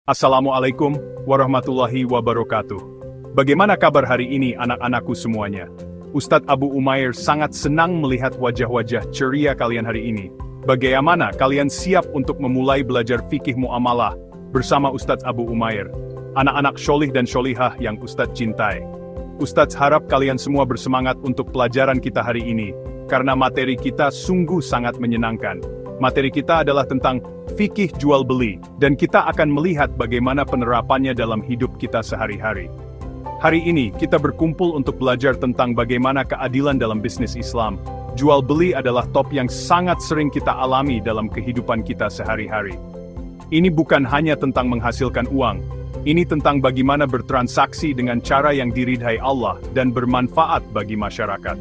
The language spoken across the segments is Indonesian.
Assalamualaikum warahmatullahi wabarakatuh. Bagaimana kabar hari ini anak-anakku semuanya? Ustadz Abu Umair sangat senang melihat wajah-wajah ceria kalian hari ini. Bagaimana kalian siap untuk memulai belajar fikih muamalah bersama Ustadz Abu Umair? Anak-anak syolih dan syolihah yang Ustadz cintai. Ustadz harap kalian semua bersemangat untuk pelajaran kita hari ini, karena materi kita sungguh sangat menyenangkan. Materi kita adalah tentang fikih jual beli, dan kita akan melihat bagaimana penerapannya dalam hidup kita sehari-hari. Hari ini, kita berkumpul untuk belajar tentang bagaimana keadilan dalam bisnis Islam. Jual beli adalah top yang sangat sering kita alami dalam kehidupan kita sehari-hari. Ini bukan hanya tentang menghasilkan uang, ini tentang bagaimana bertransaksi dengan cara yang diridhai Allah dan bermanfaat bagi masyarakat.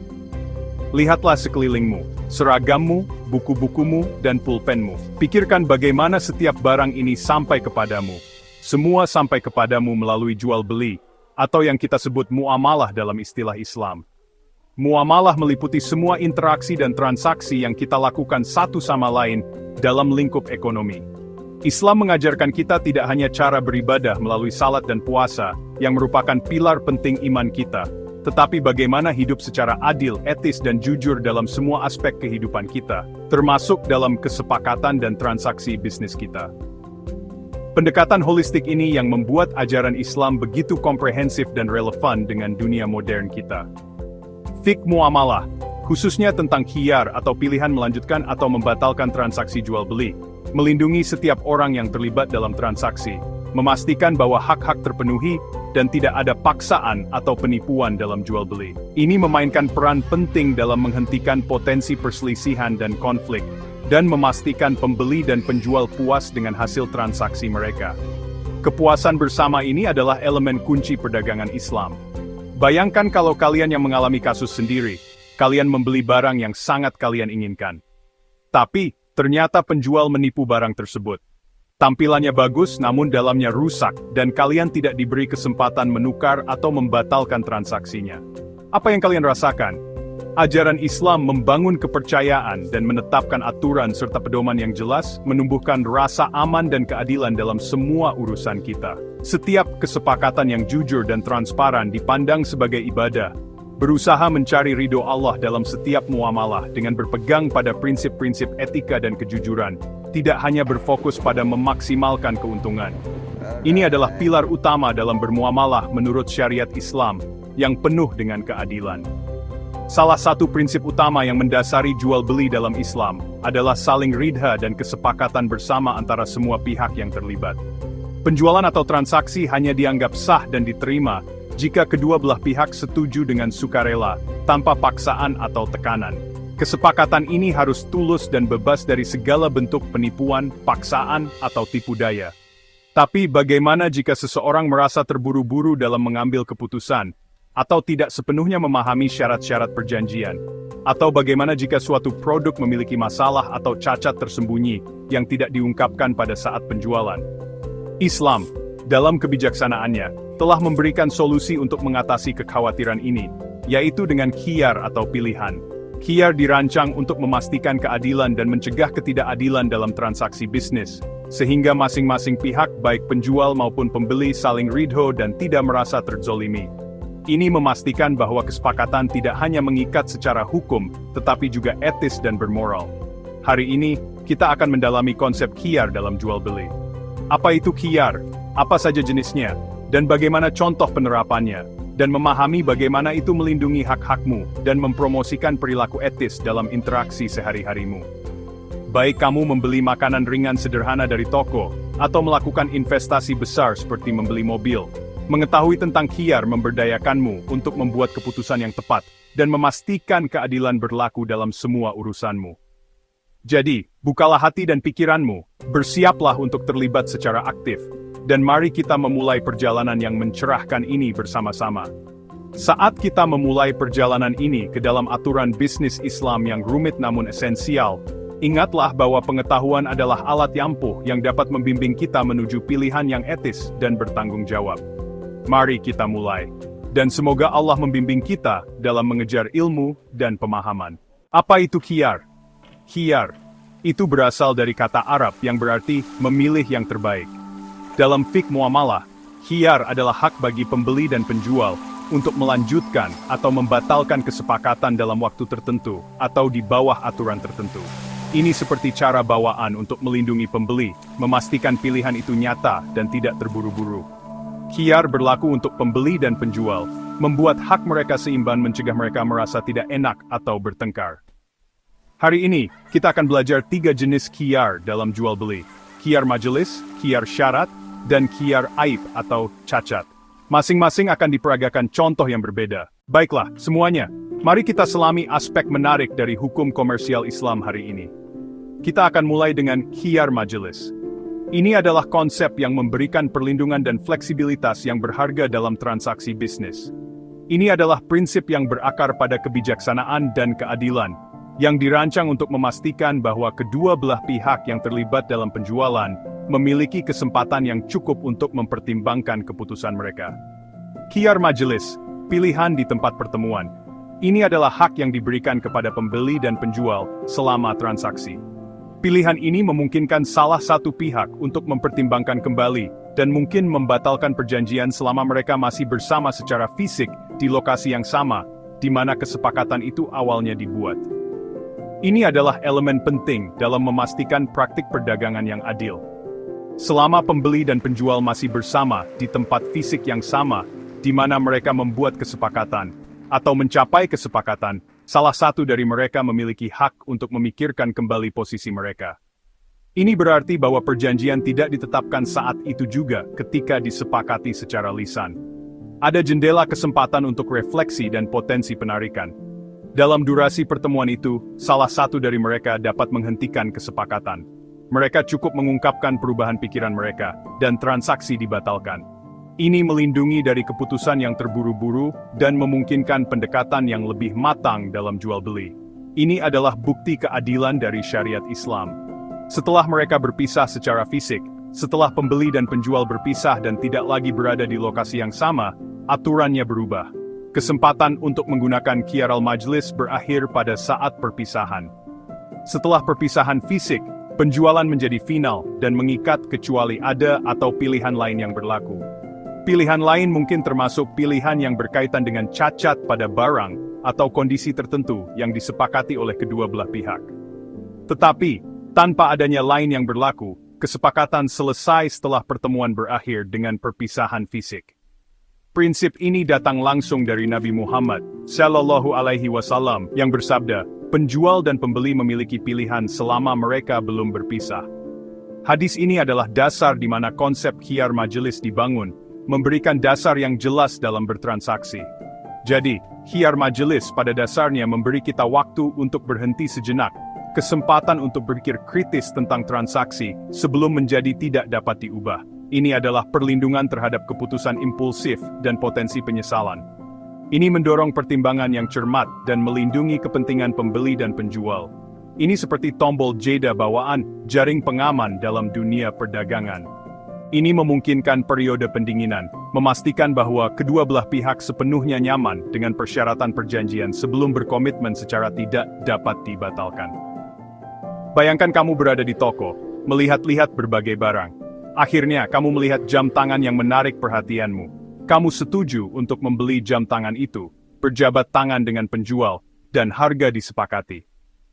Lihatlah sekelilingmu, seragammu, buku-bukumu, dan pulpenmu. Pikirkan bagaimana setiap barang ini sampai kepadamu. Semua sampai kepadamu melalui jual beli, atau yang kita sebut muamalah dalam istilah Islam. Muamalah meliputi semua interaksi dan transaksi yang kita lakukan satu sama lain dalam lingkup ekonomi. Islam mengajarkan kita tidak hanya cara beribadah melalui salat dan puasa, yang merupakan pilar penting iman kita, tetapi bagaimana hidup secara adil, etis dan jujur dalam semua aspek kehidupan kita, termasuk dalam kesepakatan dan transaksi bisnis kita. Pendekatan holistik ini yang membuat ajaran Islam begitu komprehensif dan relevan dengan dunia modern kita. Fiqh muamalah, khususnya tentang khiyar atau pilihan melanjutkan atau membatalkan transaksi jual beli, melindungi setiap orang yang terlibat dalam transaksi, memastikan bahwa hak-hak terpenuhi, dan tidak ada paksaan atau penipuan dalam jual beli. Ini memainkan peran penting dalam menghentikan potensi perselisihan dan konflik, dan memastikan pembeli dan penjual puas dengan hasil transaksi mereka. Kepuasan bersama ini adalah elemen kunci perdagangan Islam. Bayangkan kalau kalian yang mengalami kasus sendiri, kalian membeli barang yang sangat kalian inginkan. Tapi, ternyata penjual menipu barang tersebut. Tampilannya bagus namun dalamnya rusak, dan kalian tidak diberi kesempatan menukar atau membatalkan transaksinya. Apa yang kalian rasakan? Ajaran Islam membangun kepercayaan dan menetapkan aturan serta pedoman yang jelas, menumbuhkan rasa aman dan keadilan dalam semua urusan kita. Setiap kesepakatan yang jujur dan transparan dipandang sebagai ibadah, berusaha mencari ridho Allah dalam setiap muamalah dengan berpegang pada prinsip-prinsip etika dan kejujuran, tidak hanya berfokus pada memaksimalkan keuntungan. Ini adalah pilar utama dalam bermuamalah menurut syariat Islam, yang penuh dengan keadilan. Salah satu prinsip utama yang mendasari jual beli dalam Islam, adalah saling ridha dan kesepakatan bersama antara semua pihak yang terlibat. Penjualan atau transaksi hanya dianggap sah dan diterima, jika kedua belah pihak setuju dengan sukarela, tanpa paksaan atau tekanan. Kesepakatan ini harus tulus dan bebas dari segala bentuk penipuan, paksaan, atau tipu daya. Tapi bagaimana jika seseorang merasa terburu-buru dalam mengambil keputusan, atau tidak sepenuhnya memahami syarat-syarat perjanjian? Atau bagaimana jika suatu produk memiliki masalah atau cacat tersembunyi, yang tidak diungkapkan pada saat penjualan? Islam, dalam kebijaksanaannya, telah memberikan solusi untuk mengatasi kekhawatiran ini, yaitu dengan khiyar atau pilihan. Khiyar dirancang untuk memastikan keadilan dan mencegah ketidakadilan dalam transaksi bisnis, sehingga masing-masing pihak baik penjual maupun pembeli saling ridho dan tidak merasa terzolimi. Ini memastikan bahwa kesepakatan tidak hanya mengikat secara hukum, tetapi juga etis dan bermoral. Hari ini, kita akan mendalami konsep khiyar dalam jual beli. Apa itu khiyar? Apa saja jenisnya? Dan bagaimana contoh penerapannya? Dan memahami bagaimana itu melindungi hak-hakmu, dan mempromosikan perilaku etis dalam interaksi sehari-harimu. Baik kamu membeli makanan ringan sederhana dari toko, atau melakukan investasi besar seperti membeli mobil, mengetahui tentang khiyar memberdayakanmu untuk membuat keputusan yang tepat, dan memastikan keadilan berlaku dalam semua urusanmu. Jadi, bukalah hati dan pikiranmu, bersiaplah untuk terlibat secara aktif, dan mari kita memulai perjalanan yang mencerahkan ini bersama-sama. Saat kita memulai perjalanan ini ke dalam aturan bisnis Islam yang rumit namun esensial, ingatlah bahwa pengetahuan adalah alat ampuh yang dapat membimbing kita menuju pilihan yang etis dan bertanggung jawab. Mari kita mulai. Dan semoga Allah membimbing kita dalam mengejar ilmu dan pemahaman. Apa itu khiyar? Khiyar itu berasal dari kata Arab yang berarti memilih yang terbaik. Dalam fiqh muamalah, khiyar adalah hak bagi pembeli dan penjual untuk melanjutkan atau membatalkan kesepakatan dalam waktu tertentu atau di bawah aturan tertentu. Ini seperti cara bawaan untuk melindungi pembeli, memastikan pilihan itu nyata dan tidak terburu-buru. Khiyar berlaku untuk pembeli dan penjual, membuat hak mereka seimbang, mencegah mereka merasa tidak enak atau bertengkar. Hari ini, kita akan belajar 3 jenis khiyar dalam jual beli. Khiyar majelis, khiyar syarat, dan khiyar aib atau cacat. Masing-masing akan diperagakan contoh yang berbeda. Baiklah, semuanya, mari kita selami aspek menarik dari hukum komersial Islam hari ini. Kita akan mulai dengan khiyar majelis. Ini adalah konsep yang memberikan perlindungan dan fleksibilitas yang berharga dalam transaksi bisnis. Ini adalah prinsip yang berakar pada kebijaksanaan dan keadilan, yang dirancang untuk memastikan bahwa kedua belah pihak yang terlibat dalam penjualan memiliki kesempatan yang cukup untuk mempertimbangkan keputusan mereka. Khiyar majelis, pilihan di tempat pertemuan. Ini adalah hak yang diberikan kepada pembeli dan penjual selama transaksi. Pilihan ini memungkinkan salah satu pihak untuk mempertimbangkan kembali dan mungkin membatalkan perjanjian selama mereka masih bersama secara fisik di lokasi yang sama, di mana kesepakatan itu awalnya dibuat. Ini adalah elemen penting dalam memastikan praktik perdagangan yang adil. Selama pembeli dan penjual masih bersama di tempat fisik yang sama, di mana mereka membuat kesepakatan, atau mencapai kesepakatan, salah satu dari mereka memiliki hak untuk memikirkan kembali posisi mereka. Ini berarti bahwa perjanjian tidak ditetapkan saat itu juga ketika disepakati secara lisan. Ada jendela kesempatan untuk refleksi dan potensi penarikan. Dalam durasi pertemuan itu, salah satu dari mereka dapat menghentikan kesepakatan. Mereka cukup mengungkapkan perubahan pikiran mereka, dan transaksi dibatalkan. Ini melindungi dari keputusan yang terburu-buru, dan memungkinkan pendekatan yang lebih matang dalam jual-beli. Ini adalah bukti keadilan dari syariat Islam. Setelah mereka berpisah secara fisik, setelah pembeli dan penjual berpisah dan tidak lagi berada di lokasi yang sama, aturannya berubah. Kesempatan untuk menggunakan khiyar al-majlis berakhir pada saat perpisahan. Setelah perpisahan fisik, penjualan menjadi final dan mengikat kecuali ada atau pilihan lain yang berlaku. Pilihan lain mungkin termasuk pilihan yang berkaitan dengan cacat pada barang atau kondisi tertentu yang disepakati oleh kedua belah pihak. Tetapi, tanpa adanya lain yang berlaku, kesepakatan selesai setelah pertemuan berakhir dengan perpisahan fisik. Prinsip ini datang langsung dari Nabi Muhammad Sallallahu Alaihi Wasallam yang bersabda, penjual dan pembeli memiliki pilihan selama mereka belum berpisah. Hadis ini adalah dasar di mana konsep khiyar majelis dibangun, memberikan dasar yang jelas dalam bertransaksi. Jadi, khiyar majelis pada dasarnya memberi kita waktu untuk berhenti sejenak, kesempatan untuk berpikir kritis tentang transaksi sebelum menjadi tidak dapat diubah. Ini adalah perlindungan terhadap keputusan impulsif dan potensi penyesalan. Ini mendorong pertimbangan yang cermat dan melindungi kepentingan pembeli dan penjual. Ini seperti tombol jeda bawaan, jaring pengaman dalam dunia perdagangan. Ini memungkinkan periode pendinginan, memastikan bahwa kedua belah pihak sepenuhnya nyaman dengan persyaratan perjanjian sebelum berkomitmen secara tidak dapat dibatalkan. Bayangkan kamu berada di toko, melihat-lihat berbagai barang. Akhirnya, kamu melihat jam tangan yang menarik perhatianmu. Kamu setuju untuk membeli jam tangan itu, berjabat tangan dengan penjual, dan harga disepakati.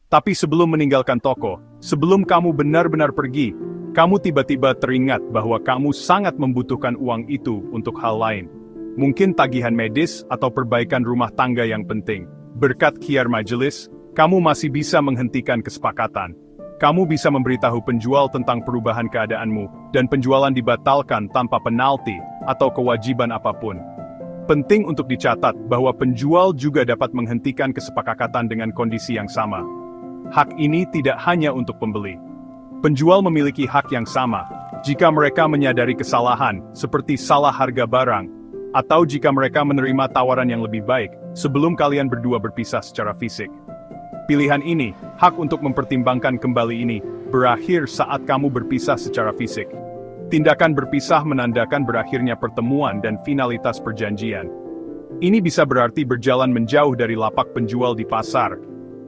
Tapi sebelum meninggalkan toko, sebelum kamu benar-benar pergi, kamu tiba-tiba teringat bahwa kamu sangat membutuhkan uang itu untuk hal lain. Mungkin tagihan medis atau perbaikan rumah tangga yang penting. Berkat khiyar majelis, kamu masih bisa menghentikan kesepakatan. Kamu bisa memberitahu penjual tentang perubahan keadaanmu, dan penjualan dibatalkan tanpa penalti atau kewajiban apapun. Penting untuk dicatat bahwa penjual juga dapat menghentikan kesepakatan dengan kondisi yang sama. Hak ini tidak hanya untuk pembeli. Penjual memiliki hak yang sama jika mereka menyadari kesalahan, seperti salah harga barang, atau jika mereka menerima tawaran yang lebih baik sebelum kalian berdua berpisah secara fisik. Pilihan ini, hak untuk mempertimbangkan kembali ini, berakhir saat kamu berpisah secara fisik. Tindakan berpisah menandakan berakhirnya pertemuan dan finalitas perjanjian. Ini bisa berarti berjalan menjauh dari lapak penjual di pasar,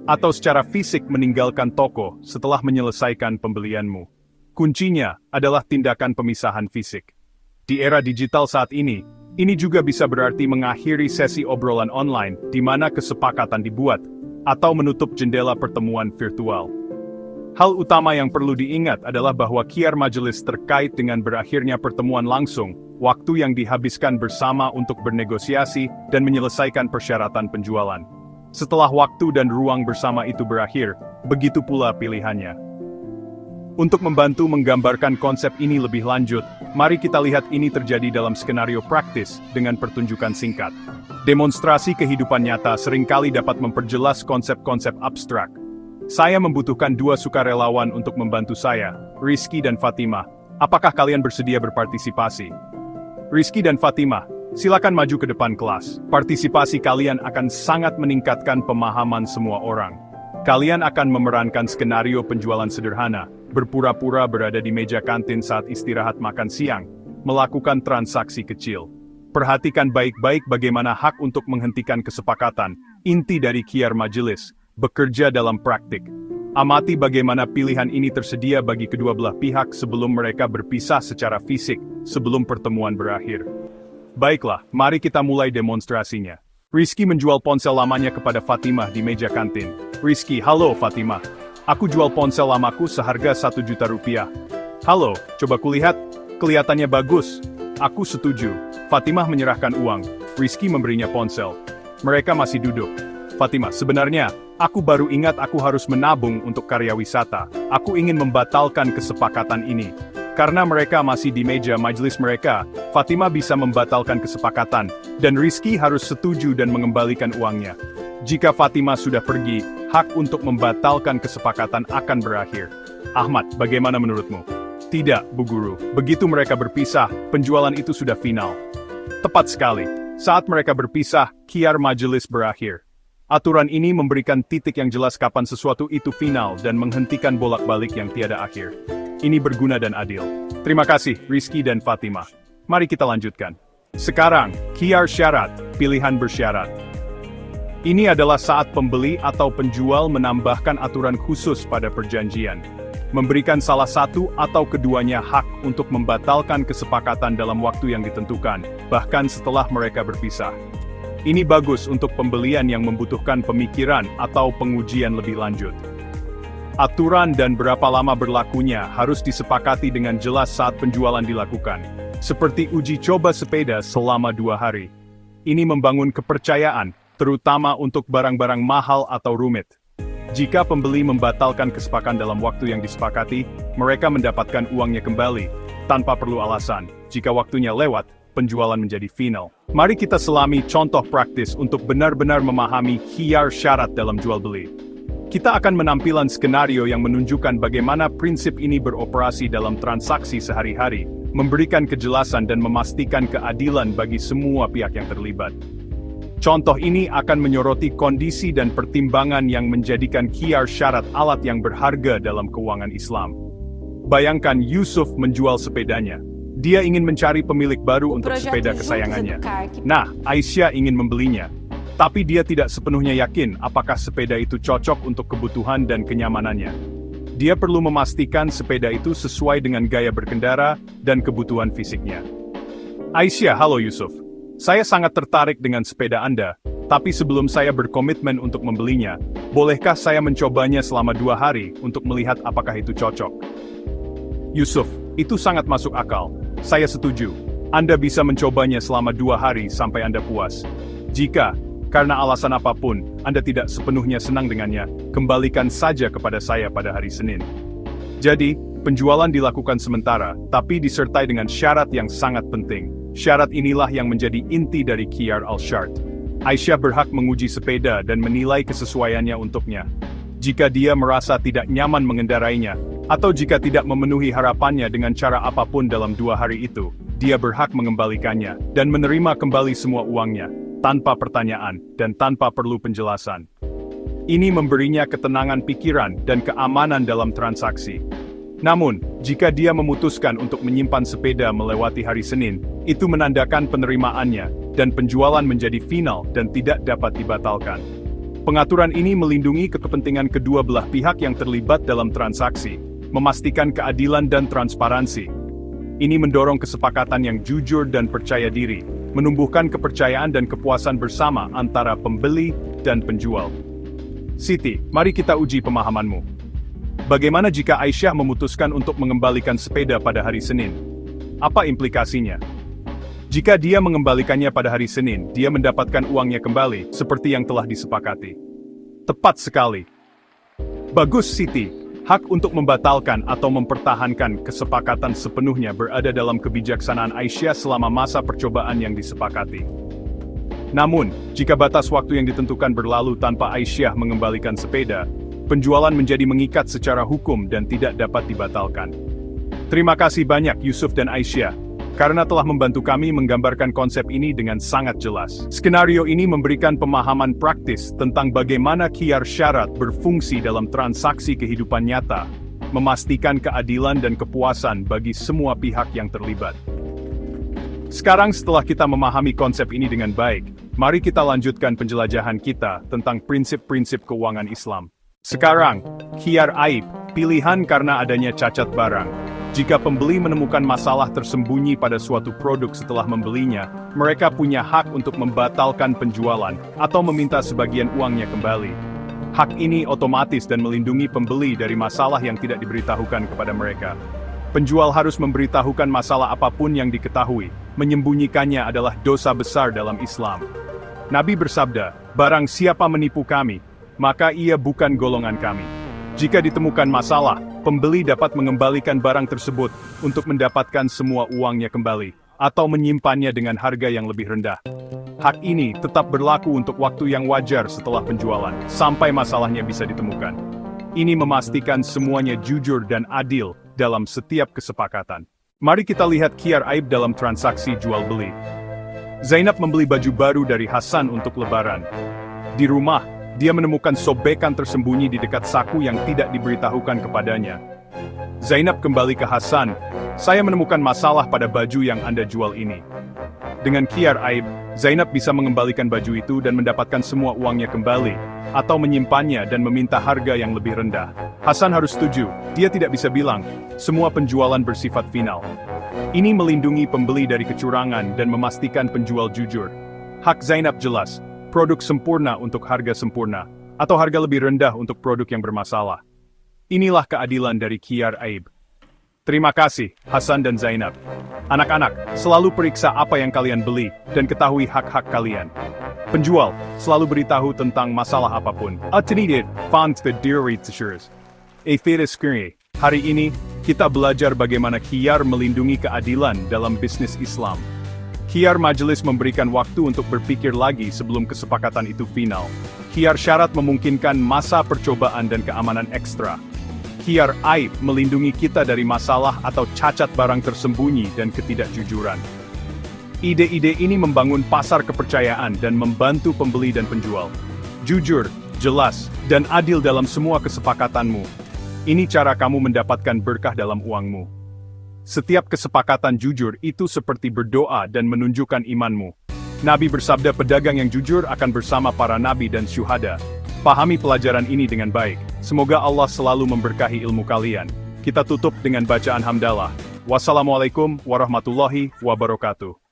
atau secara fisik meninggalkan toko setelah menyelesaikan pembelianmu. Kuncinya adalah tindakan pemisahan fisik. Di era digital saat ini juga bisa berarti mengakhiri sesi obrolan online di mana kesepakatan dibuat, atau menutup jendela pertemuan virtual. Hal utama yang perlu diingat adalah bahwa khiyar majelis terkait dengan berakhirnya pertemuan langsung, waktu yang dihabiskan bersama untuk bernegosiasi dan menyelesaikan persyaratan penjualan. Setelah waktu dan ruang bersama itu berakhir, begitu pula pilihannya. Untuk membantu menggambarkan konsep ini lebih lanjut, mari kita lihat ini terjadi dalam skenario praktis dengan pertunjukan singkat. Demonstrasi kehidupan nyata seringkali dapat memperjelas konsep-konsep abstrak. Saya membutuhkan 2 sukarelawan untuk membantu saya, Rizky dan Fatimah. Apakah kalian bersedia berpartisipasi? Rizky dan Fatimah, silakan maju ke depan kelas. Partisipasi kalian akan sangat meningkatkan pemahaman semua orang. Kalian akan memerankan skenario penjualan sederhana, berpura-pura berada di meja kantin saat istirahat makan siang, melakukan transaksi kecil. Perhatikan baik-baik bagaimana hak untuk menghentikan kesepakatan, inti dari khiyar majelis, bekerja dalam praktik. Amati bagaimana pilihan ini tersedia bagi kedua belah pihak sebelum mereka berpisah secara fisik, sebelum pertemuan berakhir. Baiklah, mari kita mulai demonstrasinya. Rizky menjual ponsel lamanya kepada Fatimah di meja kantin. Rizky, halo Fatimah. Aku jual ponsel lamaku seharga 1 juta rupiah. Halo, coba kulihat. Kelihatannya bagus. Aku setuju. Fatimah menyerahkan uang. Rizky memberinya ponsel. Mereka masih duduk. Fatimah, sebenarnya, aku baru ingat aku harus menabung untuk karya wisata. Aku ingin membatalkan kesepakatan ini. Karena mereka masih di meja majelis mereka, Fatimah bisa membatalkan kesepakatan, dan Rizky harus setuju dan mengembalikan uangnya. Jika Fatimah sudah pergi, hak untuk membatalkan kesepakatan akan berakhir. Ahmad, bagaimana menurutmu? Tidak, Bu Guru. Begitu mereka berpisah, penjualan itu sudah final. Tepat sekali. Saat mereka berpisah, khiyar majelis berakhir. Aturan ini memberikan titik yang jelas kapan sesuatu itu final dan menghentikan bolak-balik yang tiada akhir. Ini berguna dan adil. Terima kasih, Rizky dan Fatimah. Mari kita lanjutkan. Sekarang, khiyar syarat, pilihan bersyarat. Ini adalah saat pembeli atau penjual menambahkan aturan khusus pada perjanjian. Memberikan salah satu atau keduanya hak untuk membatalkan kesepakatan dalam waktu yang ditentukan, bahkan setelah mereka berpisah. Ini bagus untuk pembelian yang membutuhkan pemikiran atau pengujian lebih lanjut. Aturan dan berapa lama berlakunya harus disepakati dengan jelas saat penjualan dilakukan, seperti uji coba sepeda selama 2 hari. Ini membangun kepercayaan, terutama untuk barang-barang mahal atau rumit. Jika pembeli membatalkan kesepakatan dalam waktu yang disepakati, mereka mendapatkan uangnya kembali, tanpa perlu alasan. Jika waktunya lewat, penjualan menjadi final. Mari kita selami contoh praktis untuk benar-benar memahami khiyar syarat dalam jual-beli. Kita akan menampilkan skenario yang menunjukkan bagaimana prinsip ini beroperasi dalam transaksi sehari-hari, memberikan kejelasan dan memastikan keadilan bagi semua pihak yang terlibat. Contoh ini akan menyoroti kondisi dan pertimbangan yang menjadikan khiyar syarat alat yang berharga dalam keuangan Islam. Bayangkan Yusuf menjual sepedanya. Dia ingin mencari pemilik baru untuk sepeda kesayangannya. Nah, Aisyah ingin membelinya. Tapi dia tidak sepenuhnya yakin apakah sepeda itu cocok untuk kebutuhan dan kenyamanannya. Dia perlu memastikan sepeda itu sesuai dengan gaya berkendara dan kebutuhan fisiknya. Aisyah, halo Yusuf. Saya sangat tertarik dengan sepeda Anda, tapi sebelum saya berkomitmen untuk membelinya, bolehkah saya mencobanya selama 2 hari untuk melihat apakah itu cocok? Yusuf, itu sangat masuk akal. Saya setuju. Anda bisa mencobanya selama 2 hari sampai Anda puas. Jika, karena alasan apapun, Anda tidak sepenuhnya senang dengannya, kembalikan saja kepada saya pada hari Senin. Jadi, penjualan dilakukan sementara, tapi disertai dengan syarat yang sangat penting. Syarat inilah yang menjadi inti dari khiyar al-syart. Aisyah berhak menguji sepeda dan menilai kesesuaiannya untuknya. Jika dia merasa tidak nyaman mengendarainya, atau jika tidak memenuhi harapannya dengan cara apapun dalam 2 hari itu, dia berhak mengembalikannya dan menerima kembali semua uangnya, tanpa pertanyaan dan tanpa perlu penjelasan. Ini memberinya ketenangan pikiran dan keamanan dalam transaksi. Namun, jika dia memutuskan untuk menyimpan sepeda melewati hari Senin, itu menandakan penerimaannya, dan penjualan menjadi final dan tidak dapat dibatalkan. Pengaturan ini melindungi kepentingan kedua belah pihak yang terlibat dalam transaksi, memastikan keadilan dan transparansi. Ini mendorong kesepakatan yang jujur dan percaya diri, menumbuhkan kepercayaan dan kepuasan bersama antara pembeli dan penjual. Siti, mari kita uji pemahamanmu. Bagaimana jika Aisyah memutuskan untuk mengembalikan sepeda pada hari Senin? Apa implikasinya? Jika dia mengembalikannya pada hari Senin, dia mendapatkan uangnya kembali, seperti yang telah disepakati. Tepat sekali. Bagus, Siti. Hak untuk membatalkan atau mempertahankan kesepakatan sepenuhnya berada dalam kebijaksanaan Aisyah selama masa percobaan yang disepakati. Namun, jika batas waktu yang ditentukan berlalu tanpa Aisyah mengembalikan sepeda, penjualan menjadi mengikat secara hukum dan tidak dapat dibatalkan. Terima kasih banyak Yusuf dan Aisyah, karena telah membantu kami menggambarkan konsep ini dengan sangat jelas. Skenario ini memberikan pemahaman praktis tentang bagaimana khiyar syarat berfungsi dalam transaksi kehidupan nyata, memastikan keadilan dan kepuasan bagi semua pihak yang terlibat. Sekarang setelah kita memahami konsep ini dengan baik, mari kita lanjutkan penjelajahan kita tentang prinsip-prinsip keuangan Islam. Sekarang, khiyar aib, pilihan karena adanya cacat barang. Jika pembeli menemukan masalah tersembunyi pada suatu produk setelah membelinya, mereka punya hak untuk membatalkan penjualan atau meminta sebagian uangnya kembali. Hak ini otomatis dan melindungi pembeli dari masalah yang tidak diberitahukan kepada mereka. Penjual harus memberitahukan masalah apapun yang diketahui, menyembunyikannya adalah dosa besar dalam Islam. Nabi bersabda, "Barang siapa menipu kami, maka ia bukan golongan kami." Jika ditemukan masalah, pembeli dapat mengembalikan barang tersebut untuk mendapatkan semua uangnya kembali, atau menyimpannya dengan harga yang lebih rendah. Hak ini tetap berlaku untuk waktu yang wajar setelah penjualan, sampai masalahnya bisa ditemukan. Ini memastikan semuanya jujur dan adil dalam setiap kesepakatan. Mari kita lihat khiyar aib dalam transaksi jual-beli. Zainab membeli baju baru dari Hasan untuk Lebaran. Di rumah, dia menemukan sobekan tersembunyi di dekat saku yang tidak diberitahukan kepadanya. Zainab kembali ke Hasan, "Saya menemukan masalah pada baju yang Anda jual ini." Dengan khiyar aib, Zainab bisa mengembalikan baju itu dan mendapatkan semua uangnya kembali, atau menyimpannya dan meminta harga yang lebih rendah. Hasan harus setuju, dia tidak bisa bilang, semua penjualan bersifat final. Ini melindungi pembeli dari kecurangan dan memastikan penjual jujur. Hak Zainab jelas, produk sempurna untuk harga sempurna, atau harga lebih rendah untuk produk yang bermasalah. Inilah keadilan dari khiyar aib. Terima kasih, Hasan dan Zainab. Anak-anak, selalu periksa apa yang kalian beli, dan ketahui hak-hak kalian. Penjual, selalu beritahu tentang masalah apapun. Attenidid, font the diri tshurs. Hari ini, kita belajar bagaimana khiyar melindungi keadilan dalam bisnis Islam. Khiyar majelis memberikan waktu untuk berpikir lagi sebelum kesepakatan itu final. Khiyar syarat memungkinkan masa percobaan dan keamanan ekstra. Khiyar aib melindungi kita dari masalah atau cacat barang tersembunyi dan ketidakjujuran. Ide-ide ini membangun pasar kepercayaan dan membantu pembeli dan penjual. Jujur, jelas, dan adil dalam semua kesepakatanmu. Ini cara kamu mendapatkan berkah dalam uangmu. Setiap kesepakatan jujur itu seperti berdoa dan menunjukkan imanmu. Nabi bersabda pedagang yang jujur akan bersama para nabi dan syuhada. Pahami pelajaran ini dengan baik. Semoga Allah selalu memberkahi ilmu kalian. Kita tutup dengan bacaan hamdalah. Wassalamualaikum warahmatullahi wabarakatuh.